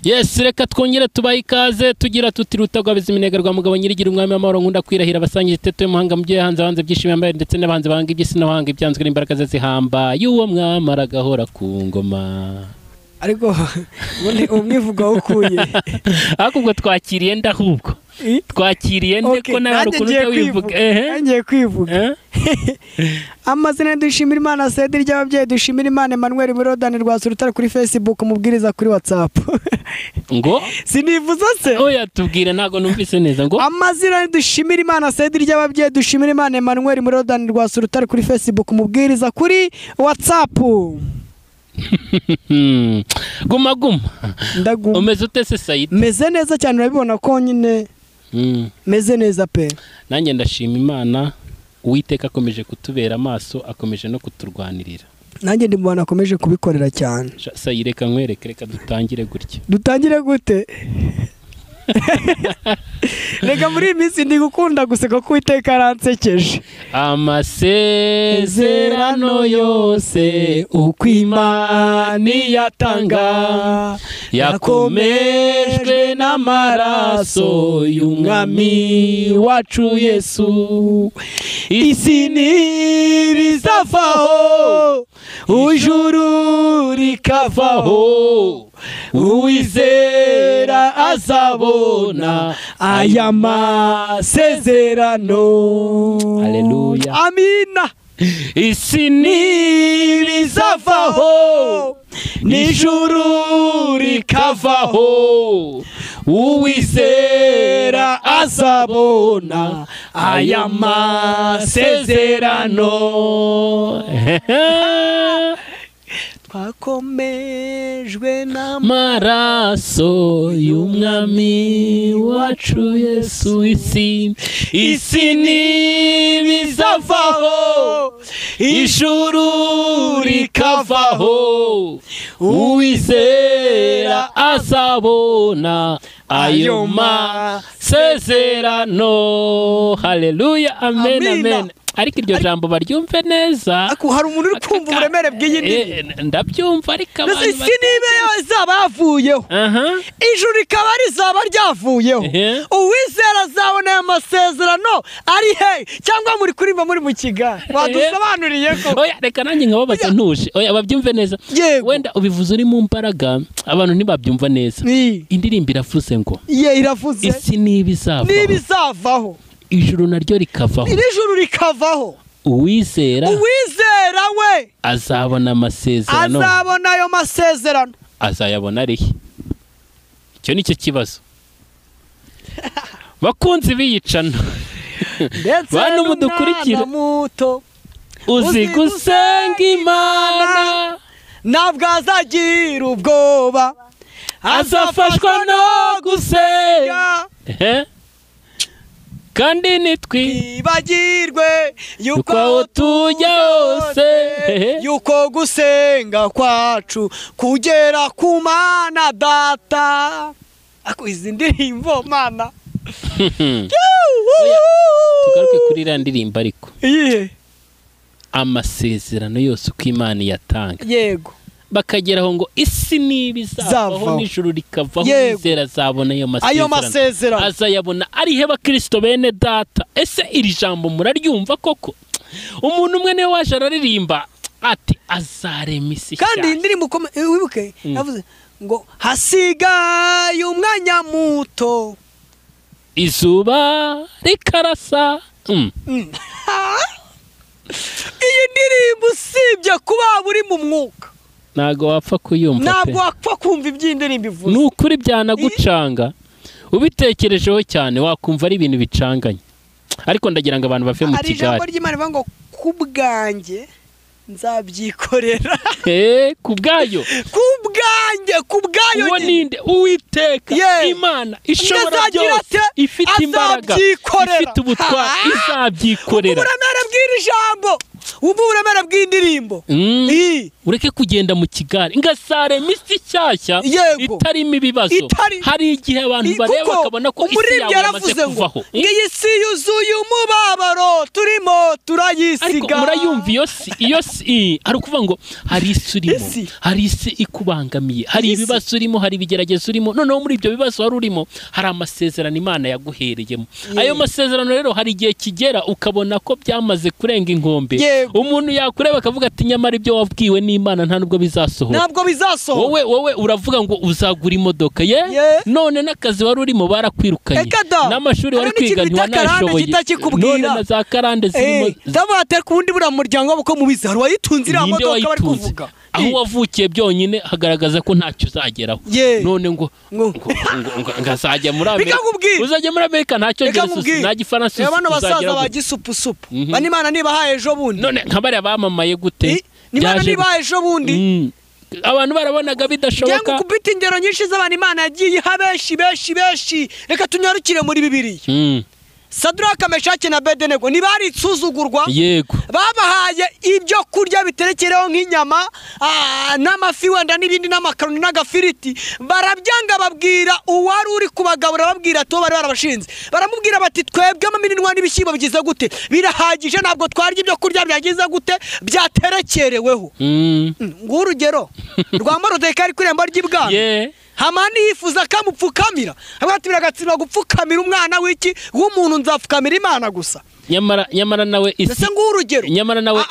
Yes, reka twongere tubaye ikaze tugira tutiruta gwabiza iminega rwa mugabo nyirigira umwami w'amahoro nkunda kwirahira abasangije teto y'umuhanga mu gihe hanze banze byishimiye ambaye ndetse n'abanze banga iby'isi n'abanga ibyanzwe n'imbaraga ze zihamba y'uwo mwami aragahora ku ngoma. Ariko umwivuga ukuye akubwo twakiriye ndahubwo twakiriye nde ko nawe rukuruta wivuga ngiye kwivuga amazina dushimira Imana Cedri ry'ababyeyi dushimira Imana Emmanuel Murodani rwa Surutara kuri Facebook umubwiriza kuri WhatsApp ngo sinivuza se oya tubwire ntago numvise neza ngo amazina dushimira Imana Cedri ry'ababyeyi dushimira Imana Emmanuel Murodani rwa Surutara kuri Facebook umubwiriza kuri WhatsApp. Guma ndaguma umeze ute se Said? Meze neza cyane urabibona ko nyine meze neza pe. Nanjye ndashima Imana Uwiteka akomeje kutubera amaso akomeje no kuturwanirira. Nanjye ndi mubana akomeje kubikorera cyane. Said reka nkwereke reka dutangire gutya. Dutangire gute? Rega muri iminsi ndi gukunda guseka ko Uwiteka aransekeje. Amasezerano yose uko Imana yatanga yakomejwe n'amaraso y'umwami wacu Yesu. Isi ntibizavaho ujuru rikavaho uwizera azabona aya masezerano. Haleluya, amina. Isi ntibizavaho n'ijuru rikavaho uwizera azabona aya masezerano. Twakomejwe n'amaraso y'umwami wacu Yesu. Isi ntibizavaho ijuru rikavaho uwizera azabona ayo masezerano. Haleluya, amen, amen. Ariko iryo jambo baryumve neza. Ako hari umuntu uri kumva uburemere bw'iyi ndimi. Ndabyumva ariko abantu isi nibe zaba yavuyeho ijuru rikaba rizaba ryavuyeho uwizera azabona aya masezerano ari he cyangwa muri kurimba muri mu kiga wadusobanuriye ko. Oya reka nanjye nkababaza ntuje. Oya babyumve neza. Wenda ubivuze uri mu mbaraga abantu ntibabyumva neza. Indirimbo iravuze ngo iravuze isi nibizavaho ijuru naryo rikavaho. Ijuru rikavaho uwizera we azabona amasezerano. Azabona ayo masezerano. Azayabona arihe? Icyo nicyo kibazo. Bakunzi biyicana bantu mudukurikira uzi gusenga Imana ntabwo azagira ubwoba azafashwa no gusenga kandi nitwibagirwe yuko aho tujya hose yuko gusenga kwacu kugera ku Mana Data. Ako izi ndirimbo Mana tugaruke kuri iriya ndirimbo ariko amasezerano yose uko Imana yatanga. Yego. Bakageraho ngo isi nibizavaho n'ijuru rikavaho uwizera azabona ayo masezerano. Azayabona arihe bakristo bene data? Ese iri jambo muraryumva koko? Umuntu umwe niwe waje araririmba ati azarema isi. Kandi indirimbo wibuke yavuze ngo hasigaye umwanya muto izuba rikarasa. Iyi ndirimbo usibye kuba uri mu mwuka ntago wapfa kuyumva. Ntabwo wapfa kumva iby'indirimbo ivuze. Ni ukuri byanagucanga ubitekerejeho cyane wakumva ari ibintu bicanganye. Ariko ndagira ngo abantu bave mu kigari. Ijambo ry'Imana rivuga ngo kubwanjye nzabyikorera. Kubwayo kubwayo ninde? Uwiteka Imana ishobora byose ifite imbaraga ifite ubutwari izabyikorera. Uburemere bw'iri jambo wumva uburemere bw'indirimbo ureke kugenda mu kigare ngasare misi cyashya itarimo ibibazo hari igihe abantu bareba bakabona ko isi yawe yamaze kuvaho iyi si yuzuye umubabaro turimo turayisiga ariko murayumva iyo si ari ukuvuga ngo hari isi urimo hari isi ikubangamiye hari ibibazo urimo hari ibigeragezo urimo noneho muri ibyo bibazo wari urimo hari amasezerano Imana yaguhereyemo ayo masezerano rero hari igihe kigera ukabona ko byamaze kurenga inkombe umuntu yakureba akavuga ati nyamara ibyo wabwiwe n'Imana nta nubwo bizasohora wowe uravuga ngo uzagura imodoka none n'akazi wari urimo barakwirukanye n'amashuri wari kwiga ntiwanashoboye none na za karande zirimo zabatera ku wundi buriya muryango wabo ko mubizi hari wayitunze iriya modoka bari kuvuga aho wavukiye byonyine hagaragaza ko ntacyo uzageraho none ngo ngazajya muri Amerika uzajya muri Amerika ntacyo ngeresusi nta gifaransa bano basaza bagisupusupu banimana nibahaye ejo bundi none nkabari bamamaye gute nimana nibahaye ejo bundi abantu barabonaga bidashoboka cyangwa kubita ingero nyinshi z'abantu Imana yagiye habeshi reka tunyarukire muri Bibiliya Sadraka Meshaki na Abedenego ntibaritsuzugurwa babahaye ibyo kurya biterekereho nk'inyama n'amafi wenda n'ibindi n'amakaroni n'agafiriti barabyanga babwira uwari uri kubagabura babwira to bari barabashinze baramubwira bati twebwe amaminwa n'ibishyimbo bigize gute birahagije ntabwo twarya ibyo kurya byagize gute byaterekereweho ngurugero rwa Morodekayi kuri rembo ry'ibwami Hamani yifuza kamupfukamira abatubira gatsirwa gupfukamira umwana w'iki w'umuntu nzapfukamira Imana gusa nyamara nawe ese ngurugero nyamara nawe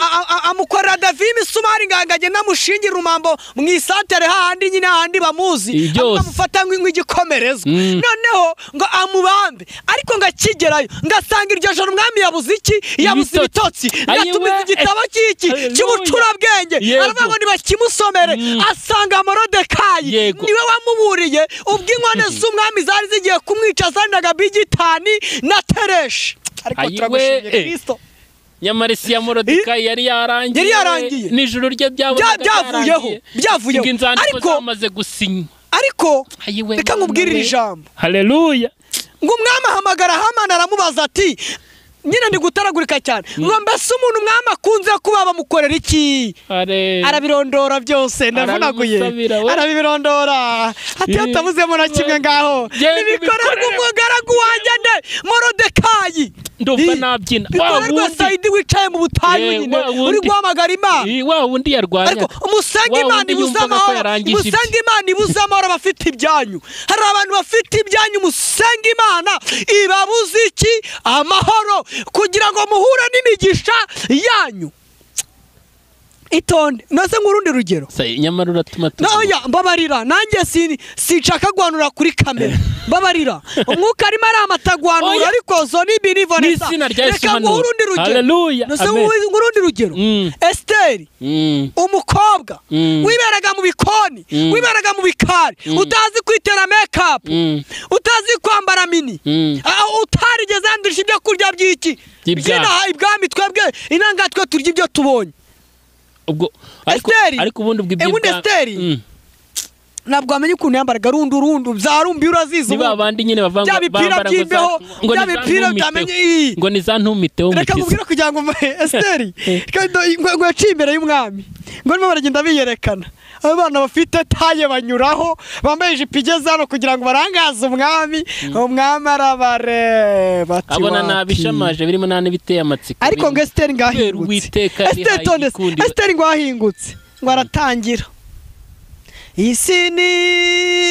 amukorera David Misumari ngangage namushingira rumambo mwisantere hahandi nyine hahandi bamuzi amufata nk'igikomerezwa noneho ngo amubambe ariko ngakigerayo ngasanga iryo joro umwami yabuze iki yabuze ibitotsi ngatumiza igitabo cy'iki cy'ubucurabwenge aravuga ngo nibakimusomere asanga Morodekayi niwe wamuburiye ubwo inkone z'umwami zari zigiye kumwica zandaga Bigitani na Tereshi ariko turagushimye Kristo nyamara isi ya Morodekayi yari yarangiye n'ijuru rye byavuyeho ariko amaze gusinya ariko reka nkubwirire ijambo haleluya ngo umwami ahamagara Hamani aramubaza ati nyine ndi gutaragurika cyane ngo mbese umuntu umwami akunze kuba bamukorera iki arabirondora byose ndavunaguye arabirondora ati atabuzemo na kimwe ngaho nibikorerwa umugaragu wanjye nde Morodekayi ndumva nabyina bikorerwa Sayidi wicaye mu butayu nyine uri guhamagara Imana wa wundi yarwanya ariko umusenga Imana ibuze amahoro bafite ibyanyu hari abantu bafite ibyanyu umusenga Imana ibabuze iki amahoro kugira ngo muhure n'imigisha yanyu itonde nase ngurundi rugero nyamara uratuma noya mbabarira nanjye sinshaka guhanura kuri kamera mbabarira umwuka arimo aramatagwanura ariko zo nibini vonesa reka ngurundi rugero haleluya nase ngurundi rugero Esteri umukobwa wiberaga mu bikoni wiberaga mu bikari utazi kwitera makeup utazi kwambara mini utarigeze andusha ibyo kurya by'iki by'inaha ibwami twebwe inangatwe turya ibyo tubonye ubwo ariko ubundi Esteri ntabwo wamenye ukuntu yambaraga rundu byarumbi urazizi niba abandi nyine bavanga bambara ngo byabipira utamenye ngo nizantumiteho reka nkubwira kugira ngo Esteri ngo yaciye imbere y'umwami ngo barimo baragenda biyerekana abana bafite taye banyuraho bambaye ijipo igeze hano kugira ngo barangaze umwami arabareba abona nabishamaje birimo nane biteye amatsiko ariko ngo Esteri ngahingutse Esteri ngahingutse ngo aratangira isi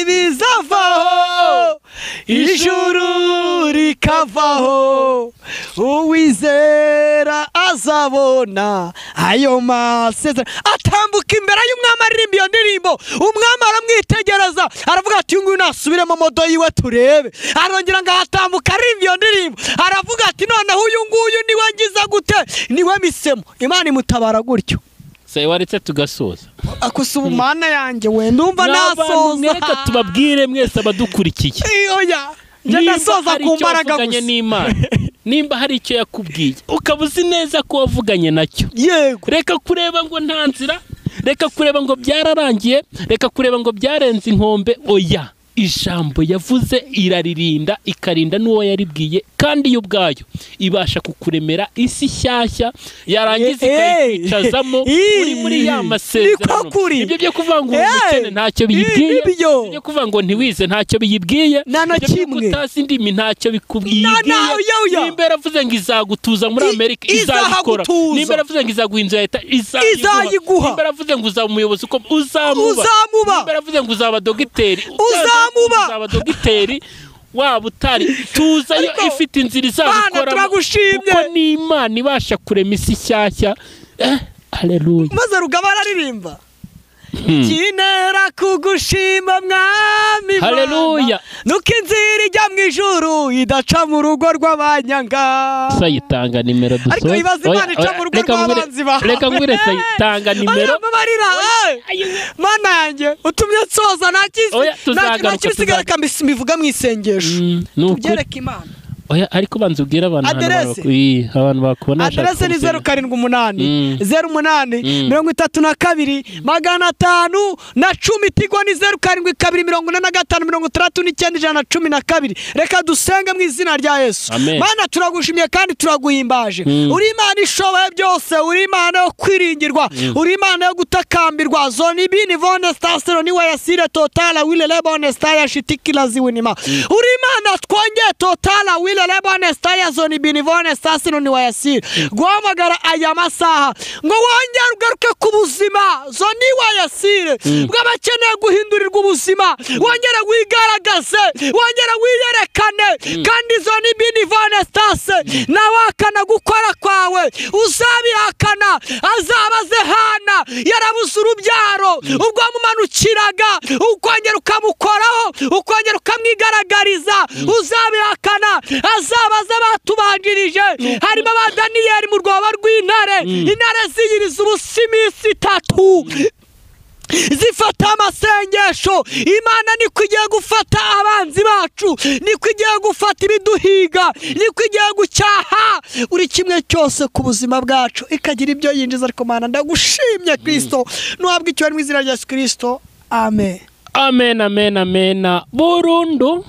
bizavaho ijuru rikavaho uwizera azabona ayo masezerano atambuka imbere y'umwami aririmba iyo ndirimbo umwami aramwitegereza aravuga ati nguyu nasubiremo modo yiwe turebe arongera ngo atambuka aririmba iyo ndirimbo aravuga ati noneho uyu nguyu niwe ngiza gute niwe misemo Imana imutabara gutyo waretse tugasoza akusuba Mana yanjye we ndumva nasoza mweka tubabwire mwese abadukurikiye oya nje nasoza ku mbaraga gusa n'Imana nimba hari icyo yakubwiye ukabuzi neza ko wavuganye nacyo yego reka kureba ngo nta nzira reka kureba ngo byararangiye reka kureba ngo byarenze inkombe oya ijambo yavuze iraririnda ikarinda n'uwo yaribwiye, kandi yo ubwayo ibasha kukuremera isi shyashya yarangiza ikayicazamo uri muri ya masezerano. Ibyo byo kuvuga ngo umukene ntacyo biyibwiye, ibyo kuvuga ngo ntiwize ntacyo biyibwiye, ibyo kutazi indimi ntacyo bikubwiye. Nimba yaravuze ngo izagutuza muri Amerika izabikora, nimba yaravuze ngo izaguha inzu ya leta izayiguha, nimba yaravuze ngo uzaba umuyobozi uko uzamuba, nimba yaravuze ngo uzaba dogiteri uzaba dogiteri, waba utari tuzayo ifite inzira izabikora, kuko ni Imana ibasha kurema isi shyashya. Haleluya. Maze Rugaba araririmba kinera kugushima mwami. Haleluya. Nuko inzira ijya mu ijuru idaca mu rugo rw'abanyanga. Sayitanga nimero dusoza. Ariko ibaze Imana ica mu rugo rw'abanzi bawe. Reka ngwire Sayitanga nimero. Mana yanjye utumye nsoza nakisigara kambivuga mu isengesho. Tubyereke Imana. Oya ariko banza ubwira abantu abantu bakubona. Adresse ni 078 08 32 510 Tigo ni 0724453912. Reka dusenge mu izina rya Yesu. Mana turagushimiye kandi turaguhimbaje. Uri Imana ishoboye byose, uri Imana yo kwiringirwa, uri Imana yo gutakambirwa. Zoni bini vone stasero ni wayasire totala wile lebone staya shitikila ziwinima. Uri Imana twongeye totala wile lebone staya zoni bini vone stasero ni wayasire. Guhamagara aya masaha ngo wongere ugaruke ku buzima zoni wayasire bw'abakeneye guhindurirwa ubuzima, wongere wigaragaze, wongere wiyerekane, kandi zoni bini vone stase nawakana gukora kwawe uzabihakana. Azabaze Hana yarabuze urubyaro ubwo mumanukiraga, ukongera ukamukoraho, ukongera ukamwigaragariza, uzabihakana. Azabaze batubanjirije harimo ba Daniyeli mu rwobo rw'intare, intare ziyiriza ubusa iminsi 3 zifata amasengesho. Imana niko igiye gufata abanzi bacu, niko igiye gufata ibiduhiga, niko igiye gucyaha uri kimwe cyose ku buzima bwacu, ikagira ibyo yinjiza. Ariko Mana ndagushimye Kristo, nuhabwa icyubahiro mu izina rya Yesu Kristo. Amen. Amen, amen, amen. Burundu.